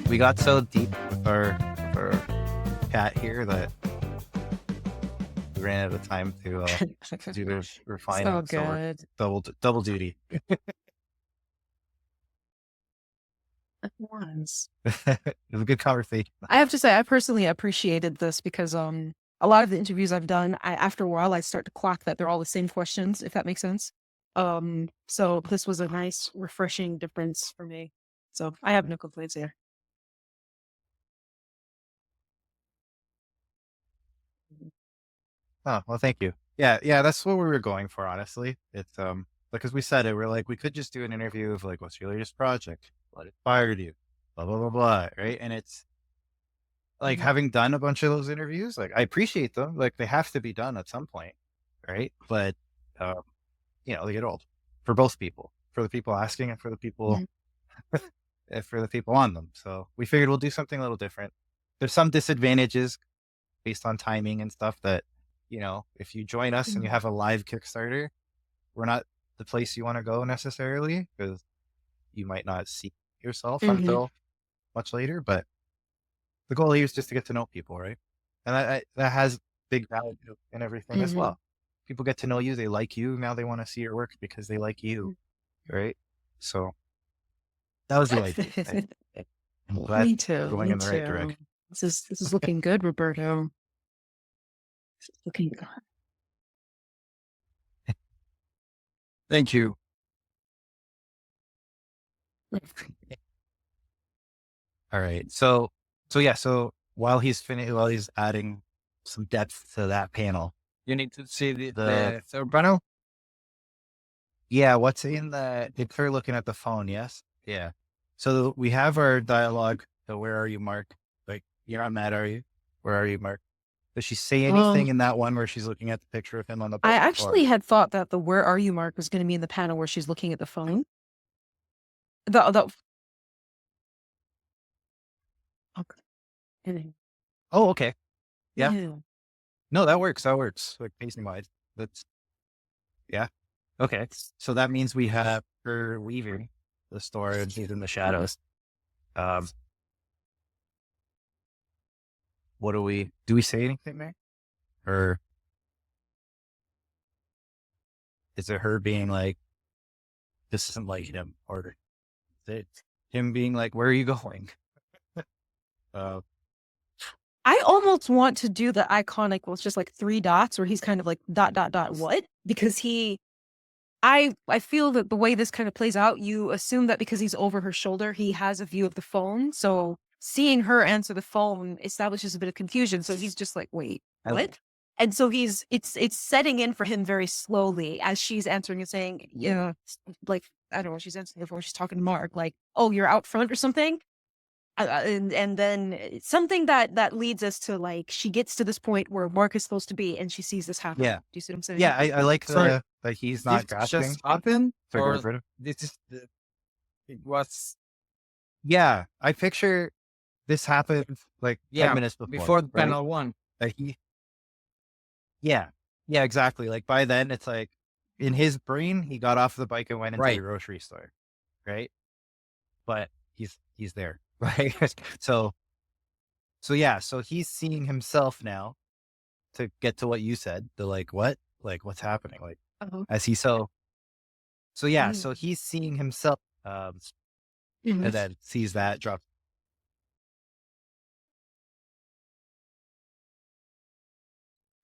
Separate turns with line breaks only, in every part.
we got so deep with our chat here that we ran out of time to do the refining.
So
So we're
good.
double duty.
Once.
It was a good conversation.
I have to say, I personally appreciated this because a lot of the interviews I've done, after a while I start to clock that they're all the same questions, if that makes sense. So this was a nice, refreshing difference for me. So I have no complaints here.
Oh, well, thank you. Yeah, that's what we were going for, honestly. It's because we said it, we're like, we could just do an interview of like, what's your latest project? What inspired you? Blah blah blah blah. Right. And it's like
Mhm.
having done a bunch of those interviews, like I appreciate them. Like they have to be done at some point, right? But um, they get old for both people, for the people asking and for the people
Mhm.
for the people on them. So we figured we'll do something a little different. There's some disadvantages based on timing and stuff that, if you join us and you
Mhm.
have a live Kickstarter, we're not the place you want to go necessarily because you might not see yourself
Mhm.
until much later. But the goal here is just to get to know people, right? And that has big value and everything as
Mhm.
well. People get to know you, they like you. Now they want to see your work because they like you, right? So that was the idea. I'm glad
Me too.
we're going
Me
in the right
too.
direction.
This is looking good, Roberto. This is looking
Thank you.
good.
All right. So yeah. So while he's adding some depth to that panel,
You need to see
the
the third panel.
yeah, what's in the if you're looking at the phone, yes, yeah. So we have our dialogue. So where are you, Mark? Like you're not mad, are you? Where are you, Mark? Does she say anything
Um,
in that one where she's looking at the picture of him on the
I
boat? Or
actually had thought that the "Where are you" mark was going to be in the panel where she's looking at the phone. The okay.
oh, okay, yeah.
Yeah.
No, that works. That works. Like pacing wise, that's yeah. Okay, so that means we have her leaving the store and she's in the shadows. Um, what do we say anything there? Or is it her being like, this isn't like him? Or is it him being like, where are you going? Uh,
I almost want to do the iconic, well, it's just like three dots where he's kind of like dot dot dot what? Because I feel that the way this kind of plays out, you assume that because he's over her shoulder, he has a view of the phone. So seeing her answer the phone establishes a bit of confusion. So he's just like, wait,
I,
what? And so it's setting in for him very slowly as she's answering and saying, yeah, like I don't know, she's answering the phone, she's talking to Mark, like, oh, you're out front or something. And then something that leads us to like she gets to this point where Mark is supposed to be, and she sees this happen.
yeah.
Do you see what I'm saying?
Yeah. I like
Sorry,
that he's
this
not grasping.
just happened,
So go
or
for it.
this is it was
Yeah. I picture this happened like 10
yeah
minutes before,
before the
right?
panel one.
Like yeah. Yeah, exactly. Like by then it's like in his brain, he got off the bike and went into the
Right.
grocery store. Right. But he's there. Right. So yeah. So he's seeing himself now to get to what you said. The like, what? Like, what's happening? Like,
Uh-huh.
as he so yeah.
Mhm.
So he's seeing himself, and
Mhm.
then sees that drop.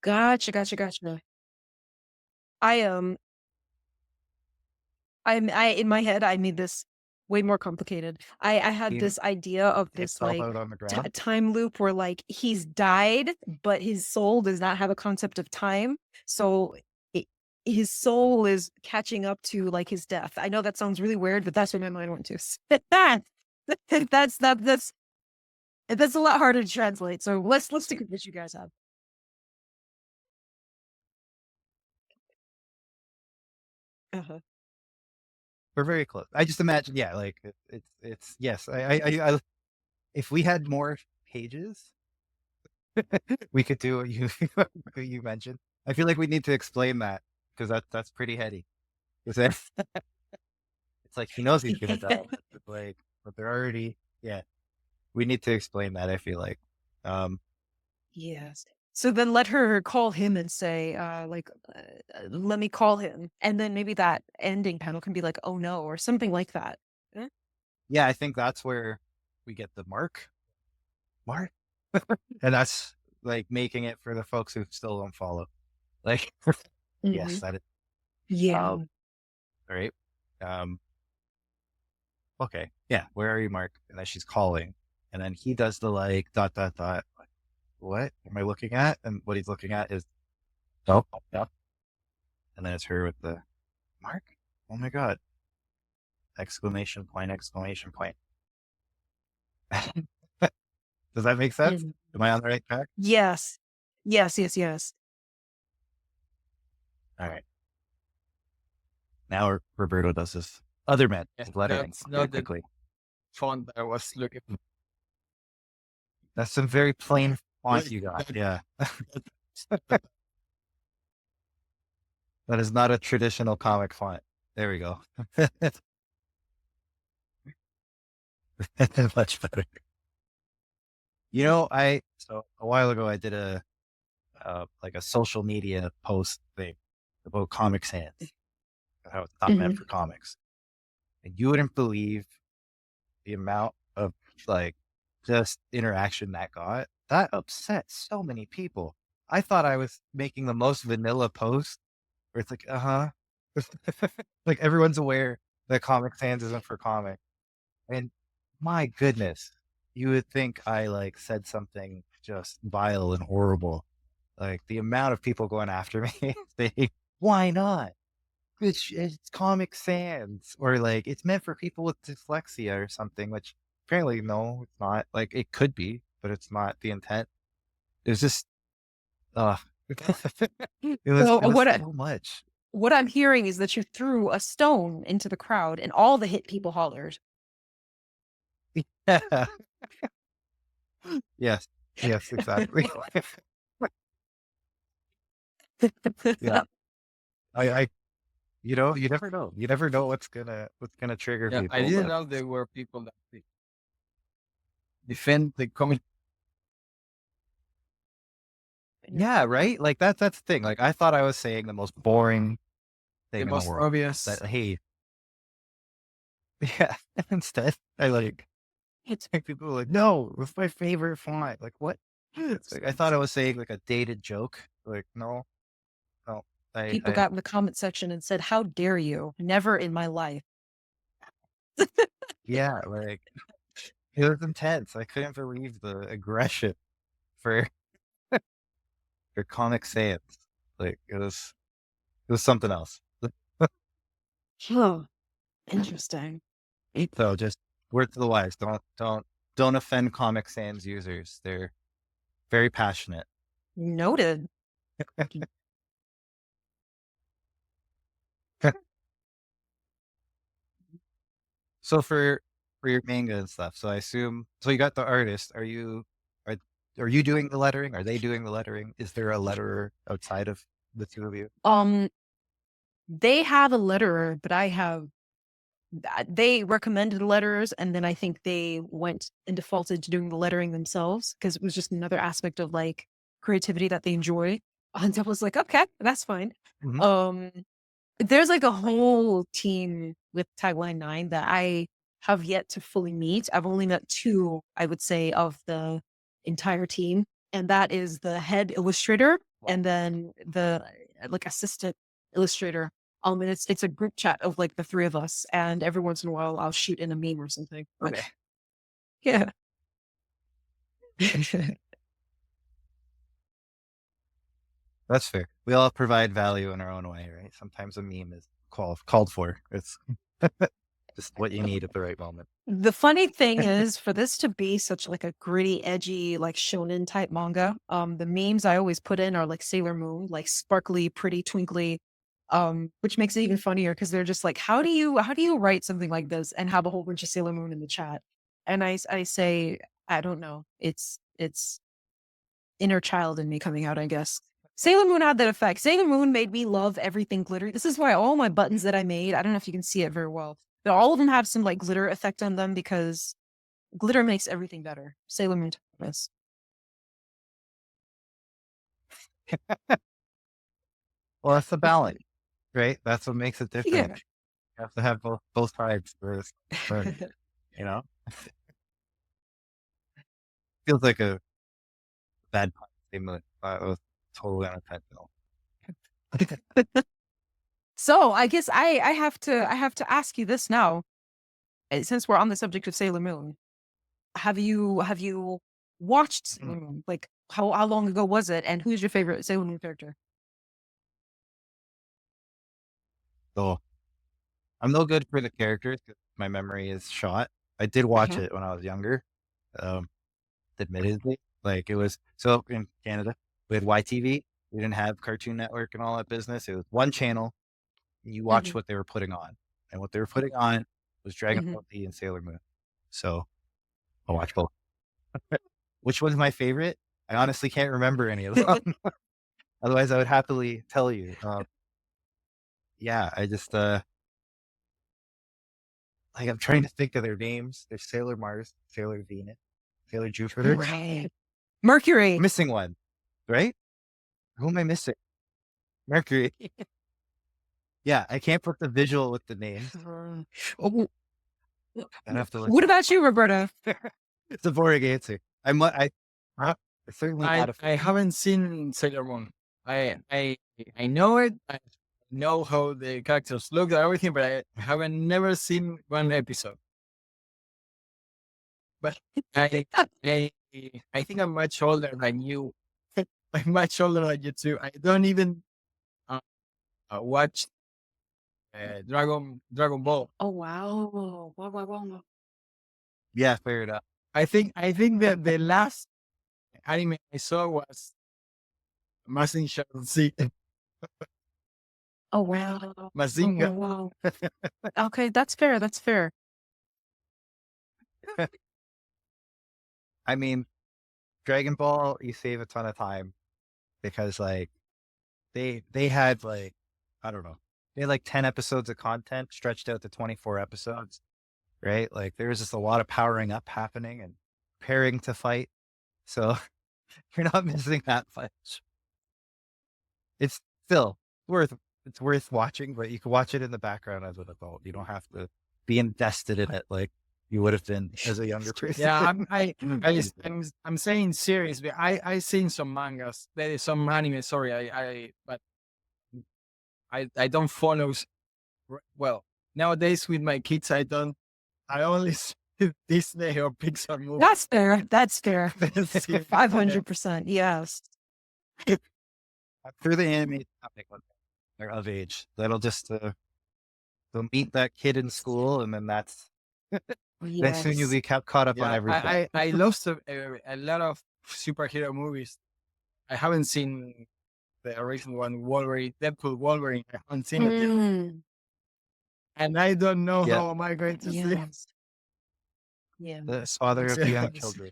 Gotcha. I I in my head I made this way more complicated. I had
He
this idea of this
himself
like
out on the ground.
time loop where like he's died, but his soul does not have a concept of time. So it, his soul is catching up to like his death. I know that sounds really weird, but that's where my mind went to. That's a lot harder to translate. So let's stick with what you guys have. Uh-huh.
We're very close. I just imagine, yeah, like it's yes. I if we had more pages, we could do what you what you mentioned. I feel like we need to explain that because that's pretty heady. Is that it's like he knows he's gonna die, but like, but they're already yeah. we need to explain that. I feel like, um,
Yes. So then let her call him and say, let me call him. And then maybe that ending panel can be like, oh no, or something like that. Eh?
yeah, I think that's where we get the mark, and that's like making it for the folks who still don't follow. Like, yes,
Mhm.
that is.
Yeah.
All right. Um, okay, yeah. Where are you, Mark? And then she's calling, and then he does the like dot dot dot. Like, what am I looking at? And what he's looking at is oh, yeah. And then it's her with the Mark. Oh my god! Exclamation point! Exclamation point! Does that make sense?
Mhm.
Am I on the right track?
Yes. Yes, yes, yes.
All right. Now Roberto does this other man
Yes,
lettering
that's
very
not the
quickly.
font I was looking for.
That's some very plain font you got. Yeah. That is not a traditional comic font. There we go. Much better. You know, so a while ago I did a like a social media post thing about Comic Sans, how it's not meant
Mhm.
for comics, and you wouldn't believe the amount of like just interaction that got. That upset so many people. I thought I was making the most vanilla post where it's like, like everyone's aware that Comic Sans isn't for comic. And my goodness, you would think I like said something just vile and horrible. Like the amount of people going after me saying, why not? It's Comic Sans, or like it's meant for people with dyslexia or something, which apparently no, it's not. Like it could be, but it's not the intent. It was just uh
So
it was so much.
what I'm hearing is that you threw a stone into the crowd and all the hit people hollered.
Yeah. Yes. Yes, exactly. Yeah. I you know, you never know. You never know what's gonna trigger
Yeah, I
people,
didn't
but
know there were people that defend the comic.
yeah, right? Like that's the thing. Like I thought I was saying the most boring
The
thing in the
most
world.
obvious.
That hey, yeah. Instead, I
It's
like people were like, no, it's my favorite font. Like what? It's like I thought I was saying like a dated joke. Like no, no.
people
I
got in the comment section and said, how dare you? Never in my life.
yeah, like it was intense. I couldn't believe the aggression for for Comic Sans. Like it was something else.
Huh. Interesting.
So just word to the wise, don't offend Comic Sans users. They're very passionate.
Noted.
So for your manga and stuff, so I assume so you got the artist. Are are you doing the lettering? Are they doing the lettering? Is there a letterer outside of the two of you?
Um, they have a letterer, but they recommended letterers, and then I think they went and defaulted to doing the lettering themselves because it was just another aspect of like creativity that they enjoy. And I was like, okay, that's fine.
Mhm.
Um, there's like a whole team with Tagline 9 that I have yet to fully meet. I've only met two, I would say, of the entire team. And that is the head illustrator and then the like assistant illustrator. And it's a group chat of like the three of us. And every once in a while I'll shoot in a meme or something. But
Okay.
yeah.
That's fair. We all provide value in our own way, right? Sometimes a meme is called for. It's just what you need at the right moment.
The funny thing is, for this to be such like a gritty, edgy, like shonen type manga, the memes I always put in are like Sailor Moon, like sparkly, pretty, twinkly, which makes it even funnier because they're just like, how do you write something like this and have a whole bunch of Sailor Moon in the chat? And I say, I don't know. It's inner child in me coming out, I guess. Sailor Moon had that effect. Sailor Moon made me love everything glittery. This is why all my buttons that I made, I don't know if you can see it very well, but all of them have some like glitter effect on them because glitter makes everything better. Sailor Moon Thomas.
Well, that's the balance, right? That's what makes it different.
Yeah.
You have to have both sides for you know. Feels like a bad pun statement. It was totally unintentional.
So I guess I have to ask you this now, since we're on the subject of Sailor Moon. Have you watched Sailor Moon? Like how long ago was it? And who's your favorite Sailor Moon character?
So I'm no good for the characters because my memory is shot. I did watch
Mhm.
it when I was younger. Um, admittedly, like it was so in Canada we had YTV. We didn't have Cartoon Network and all that business. It was one channel. You watched
Mhm.
what they were putting on, and what they were putting on was Dragon
Mhm.
Ball Z and Sailor Moon. So I watched both. Which one's my favorite? I honestly can't remember any of them. Otherwise, I would happily tell you. Yeah, I just like I'm trying to think of their names. There's Sailor Mars, Sailor Venus, Sailor Jupiter.
Right.
I'm
Mercury.
missing one, right? Who am I missing? Mercury. Yeah, I can't put the visual with the names.
Oh,
I'd have to look.
what about you, Roberta?
It's a boring answer. I certainly had a.
I haven't seen Sailor Moon. I know it. I know how the characters look and everything, but I haven't never seen one episode. But I I think I'm much older than you. I'm much older than you too. I don't even watch Dragon Ball.
Oh wow. Wow.
Yeah, fair enough.
I think that the last anime I saw was Mazinger Z.
Oh wow.
Mazinger.
Wow. Okay, that's fair. That's fair.
I mean, Dragon Ball, you save a ton of time because like they had like I don't know, they had like 10 episodes of content stretched out to 24 episodes, right? Like there was just a lot of powering up happening and preparing to fight. So you're not missing that much. It's still worth it's worth watching, but you can watch it in the background as an adult. You don't have to be invested in it like you would have been as a younger person.
Yeah, I'm saying serious. But I seen some mangas. There is some anime. Sorry, but I don't follow. Well, nowadays with my kids, I don't. I only see Disney or Pixar movies.
That's fair. That's fair.
See,
500%. Yes.
Through the anime topic when they're of age. That'll just they'll meet that kid in school and then that's then soon you'll
Yes.
be caught up on
yeah,
everything.
I lost a lot of superhero movies. I haven't seen the original one, Wolverine, Deadpool, Wolverine. I haven't seen it yet,
Mm,
and I don't know
Yeah.
how am I going to see.
yes. Yeah.
The father of the young
Yes.
children.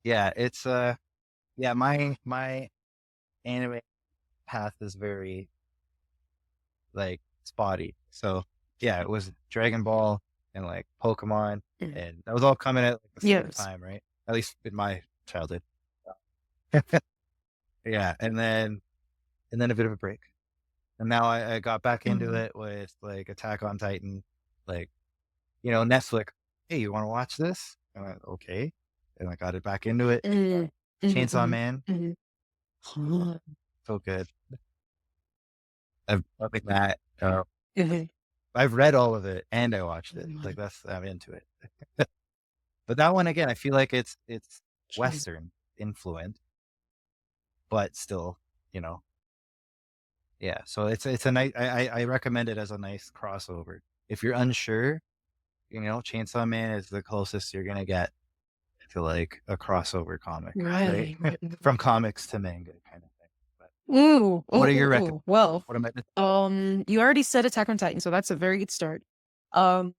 Yeah, it's yeah, my anime path is very like spotty. So yeah, it was Dragon Ball and like Pokemon
Mm.
and that was all coming at like the same
Yes.
time, right? At least in my childhood. Yeah, and then a bit of a break. And now I got back into
Mhm.
it with like Attack on Titan, like Netflix. Hey, you want to watch this? And I went, okay, and I got it back into it.
Mm,
Chainsaw
mhm,
Man,
mhm.
so good. I'm loving that.
Mhm.
I've read all of it and I watched it. Like I'm into it. But that one again, I feel like it's Western influence, but still, you know, yeah. So it's a nice. I recommend it as a nice crossover. If you're unsure, Chainsaw Man is the closest you're gonna get to like a crossover comic, right?
Right.
From comics to manga kind of thing. But
Ooh.
what are your
Ooh. Well,
What am I?
you already said Attack on Titan, so that's a very good start. Um,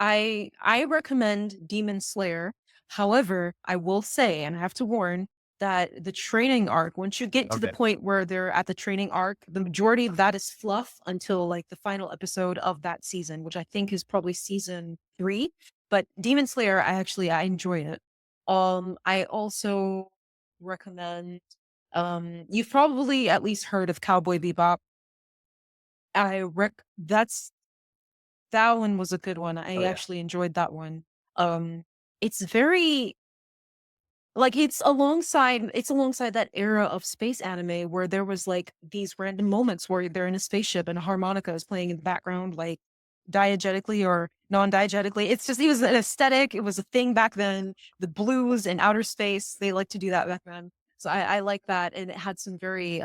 I recommend Demon Slayer. However, I will say, and I have to warn, that the training arc, once you get to the point where they're at the training arc, the majority of that is fluff until like the final episode of that season, which I think is probably season 3. But Demon Slayer, I enjoy it. I also recommend, you've probably at least heard of Cowboy Bebop. That one was a good one. I actually enjoyed that one. It's very like it's alongside that era of space anime where there was like these random moments where they're in a spaceship and a harmonica is playing in the background, like diegetically or non-diegetically. It was an aesthetic. It was a thing back then. The blues and outer space, they like to do that back then. So I like that. And it had some very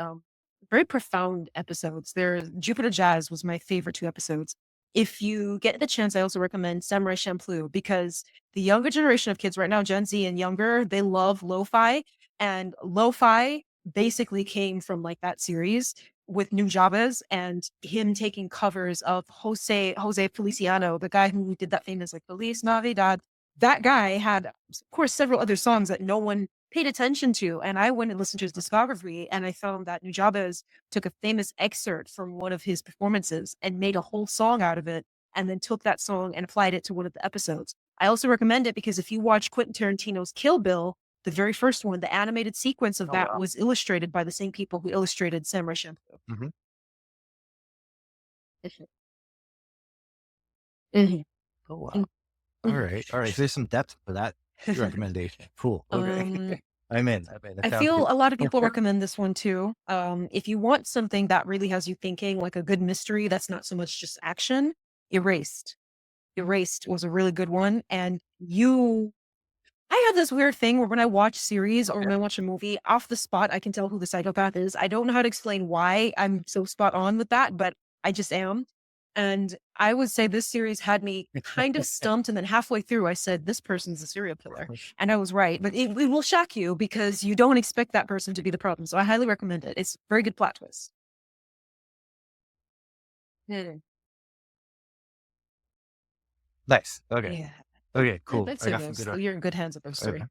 profound episodes. Jupiter Jazz was my favorite 2 episodes. If you get the chance, I also recommend Samurai Champloo, because the younger generation of kids right now, Gen Z and younger, they love lo-fi, and lo-fi basically came from like that series with New Jabez and him taking covers of Jose Feliciano, the guy who did that famous like Feliz Navidad. That guy had, of course, several other songs that no one paid attention to. And I went and listened to his discography, and I found that New Jabez took a famous excerpt from one of his performances and made a whole song out of it, and then took that song and applied it to one of the episodes. I also recommend it because if you watch Quentin Tarantino's Kill Bill, the very first one, the animated sequence of that was illustrated by the same people who illustrated Samurai Champloo.
Mm-hmm.
Mm-hmm.
Oh wow! All right. So there's some depth for that recommendation. Cool. Okay. I'm in.
I feel a lot of people recommend this one too. If you want something that really has you thinking, like a good mystery that's not so much just action, Erased. Erased was a really good one. And I have this weird thing where when I watch series or when I watch a movie, off the spot, I can tell who the psychopath is. I don't know how to explain why I'm so spot on with that, but I just am. And I would say this series had me kind of stumped. And then halfway through, I said, this person's a serial killer. And I was right. But it will shock you because you don't expect that person to be the problem. So I highly recommend it. It's a very good plot twist.
Nice. Okay.
Yeah.
Okay, cool.
I got some good. You're in good hands with those 3.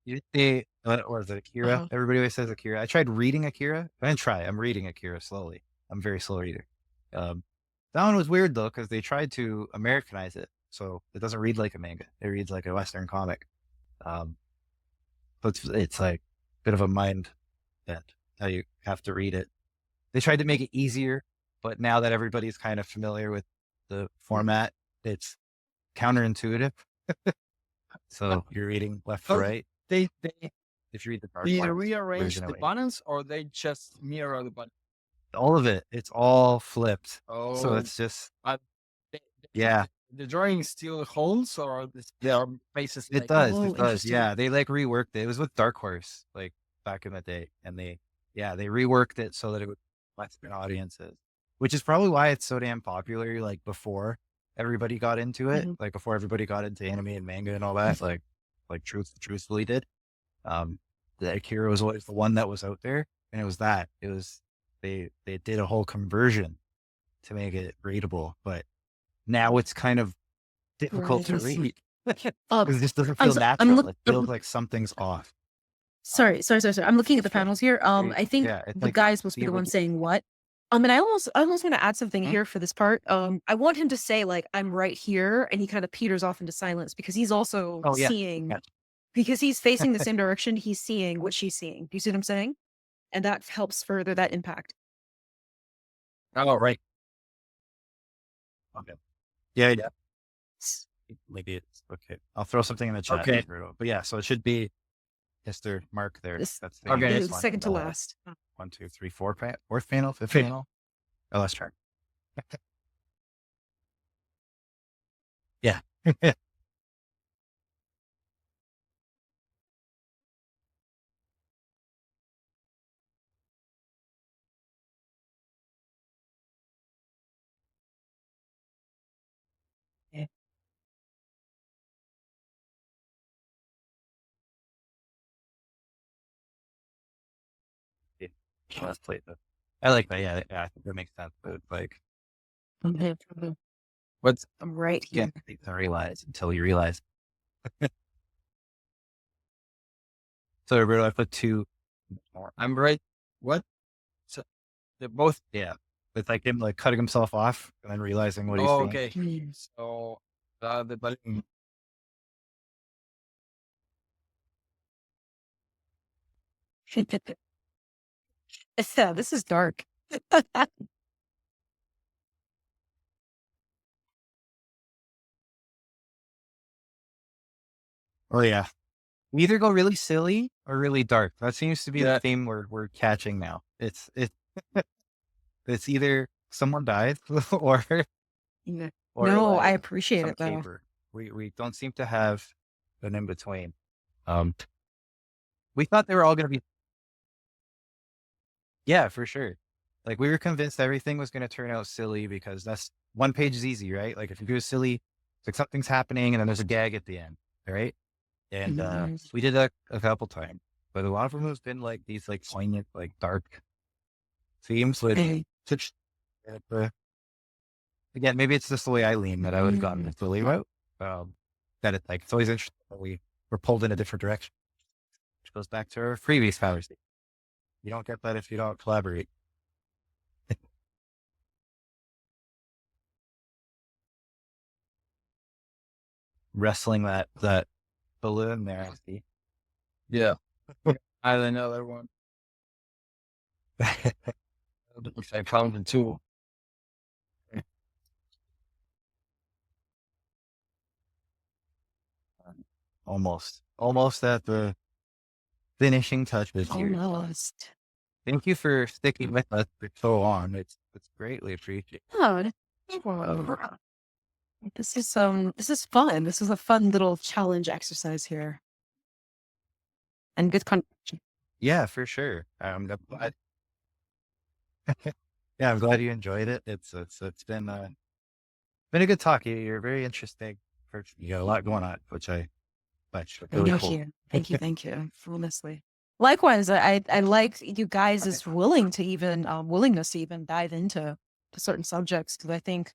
You say, or is it Akira? Everybody always says Akira. I tried reading Akira. I'm reading Akira slowly. I'm a very slow reader. That one was weird though, because they tried to Americanize it. So it doesn't read like a manga. It reads like a Western comic. But it's like a bit of a mind bend how you have to read it. They tried to make it easier, but now that everybody's kind of familiar with the format, it's counterintuitive. So you're reading left to right.
If
you read the dark
they rearrange the buttons or they just mirror the button?
All of it. It's all flipped. So it's just
The drawing still holds, or there are places.
It does. Yeah, they like reworked it. It was with Dark Horse like back in the day, and they reworked it so that it would Western audiences, which is probably why it's so damn popular. Like before everybody got into it, like before everybody got into anime and manga and all that, like truthfully did. The Akira was always the one that was out there, and it was they did a whole conversion to make it readable, but now it's kind of difficult to read. It just doesn't feel natural. It feels like something's off.
Sorry. I'm looking at the panels here. I think the guys must be the one saying what. And I almost want to add something here for this part. I want him to say like, I'm right here. And he kind of peters off into silence because he's also seeing, because he's facing the same direction. He's seeing what she's seeing. Do you see what I'm saying? And that helps further that impact.
Oh, right. Okay. Yeah. Maybe it's okay. I'll throw something in the chat. Okay. But yeah, so it should be Mr. Mark there. That's the
second to last.
1, 2, 3, 4, fourth panel, fifth panel. Oh, let's try. Yeah. Let's play that. I like that. Yeah, I think that makes sense. But like,
I'm right here.
I realize until you realize. So Roberto, I put 2 more.
I'm right. What? So they're both.
Yeah. With like him like cutting himself off and then realizing what he's
Oh,
saying.
okay. So the balloon.
Yeah, this is dark.
Oh yeah. We either go really silly or really dark. That seems to be the
Yeah.
theme we're catching now. It's either someone dies or
No, I
like
appreciate
some
it though.
caper. We don't seem to have an in between. We thought they were all gonna be, yeah, for sure. Like we were convinced everything was gonna turn out silly because that's one page is easy, right? Like if you do a silly, it's like something's happening and then there's a gag at the end, right? And we did that a couple times, but a lot of them has been like these like poignant, like dark themes with
Okay.
such. Again, maybe it's just the way I lean that I would have gotten the silly route. That it's like it's always interesting that we're pulled in a different direction, which goes back to our previous conversation. You don't get that if you don't collaborate. Wrestling that balloon there. I see.
Yeah. I had another one. I found it too.
Almost at the finishing touches here.
Almost.
Thank you for sticking with us for so long. It's greatly appreciated.
Oh, this is fun. This is a fun little challenge exercise here. And good
Yeah, for sure. I'm glad. Yeah, I'm glad you enjoyed it. It's been a good talk. You're very interesting. You got a lot going on, which I like. Really
Thank
cool.
you. Thank you. Honestly. Likewise, I like you guys' willingness to even dive into certain subjects because I think,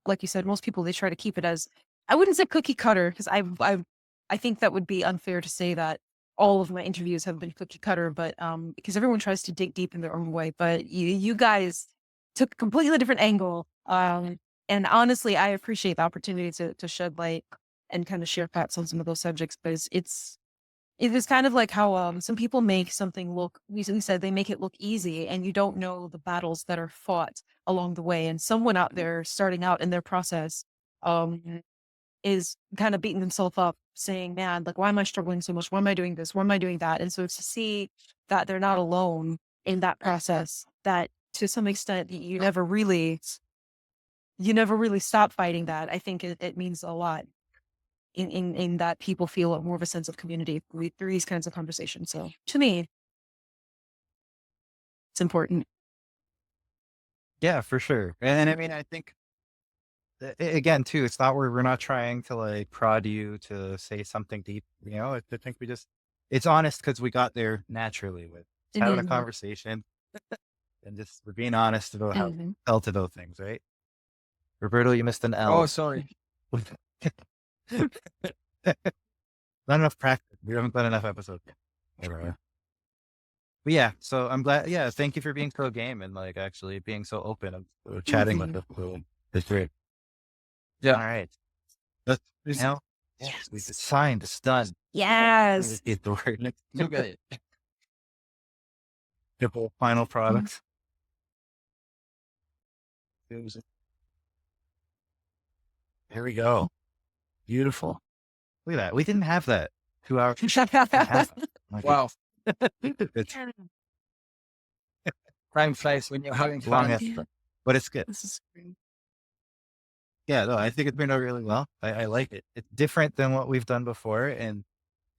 like you said, most people they try to keep it as I wouldn't say cookie cutter because I think that would be unfair to say that all of my interviews have been cookie cutter, but because everyone tries to dig deep in their own way, but you guys took a completely different angle, and honestly, I appreciate the opportunity to shed light and kind of share facts on some of those subjects because it is kind of like how some people make something look we said they make it look easy and you don't know the battles that are fought along the way and someone out there starting out in their process um is kind of beating themselves up saying man like why am I struggling so much, why am I doing this, why am I doing that, and so to see that they're not alone in that process, that to some extent you never really stop fighting that, I think it means a lot in that people feel more of a sense of community through these kinds of conversations. So to me, it's important.
Yeah, for sure. And I mean, I think again too, it's not where we're not trying to like prod you to say something deep. I think it's honest because we got there naturally with just having a conversation and just we're being honest about how we felt about things, right? Roberto, you missed an L.
Oh, sorry.
Not enough practice. We haven't done enough episodes yet. But yeah, so I'm glad. Yeah, thank you for being so game and like actually being so open and chatting with us. It's great.
Yeah.
All right. Now, yes, we signed. It's done.
Yes.
It's the word.
Look at it.
The final products. Here we go. Beautiful. Look at that. We didn't have that 2 hours.
Wow.
It's
Time flies when you're having
long
fun.
episode, but it's good.
This is great.
Yeah, no, I think it's turned out really well. I like it. It's different than what we've done before. And,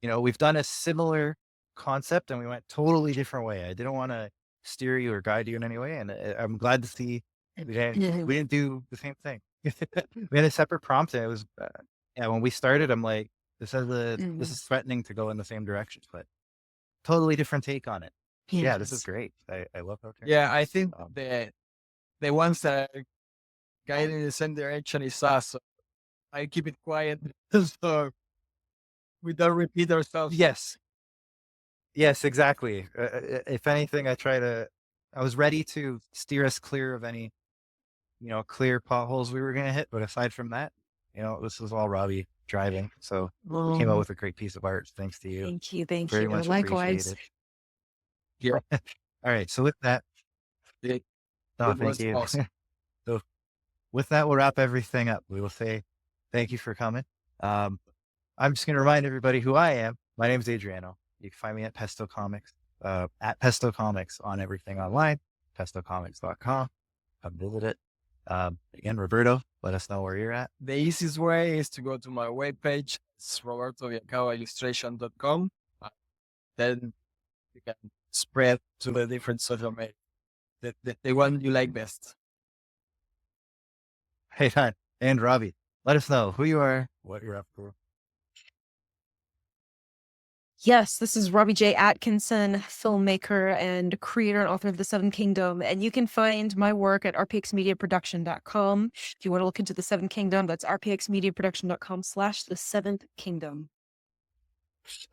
we've done a similar concept and we went totally different way. I didn't want to steer you or guide you in any way. And I'm glad to see we didn't do the same thing. We had a separate prompt and it was, yeah, when we started, I'm like, this is threatening to go in the same direction, but totally different take on it. Yeah, this is great. I love how.
Yeah, I think the ones that are guiding in the same direction is us. So I keep it quiet. So We don't repeat ourselves.
Yes. Yes, exactly. If anything, I was ready to steer us clear of any, clear potholes we were going to hit. But aside from that, this was all Robbie driving. So we came out with a great piece of art. Thanks to you.
Thank you. Thank
Very
you.
much
Likewise.
appreciated.
Yeah.
All right. So with that,
It
no,
it
thank
was
you.
awesome.
So with that, we'll wrap everything up. We will say thank you for coming. I'm just going to remind everybody who I am. My name is Adriano. You can find me at Pesto Comics, at Pesto Comics on everything online, pestocomics.com. Come visit it. Again, Roberto, let us know where you're at.
The easiest way is to go to my webpage. It's robertoviacavaillustration.com. Then you can spread to the different social media. The one you like best.
Hey, Don and Robbie, let us know who you are, what you're up for.
Yes, this is Robbie J. Atkinson, filmmaker and creator and author of The Seventh Kingdom. And you can find my work at rpxmediaproduction.com. If you want to look into The Seventh Kingdom, that's rpxmediaproduction.com/The Seventh Kingdom.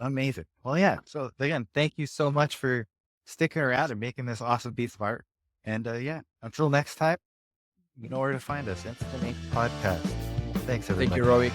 Amazing. Well, yeah. So again, thank you so much for sticking around and making this awesome piece of art. And yeah, until next time, you know where to find us. Instant Ink Podcast. Thanks, everybody.
Thank you, Robbie.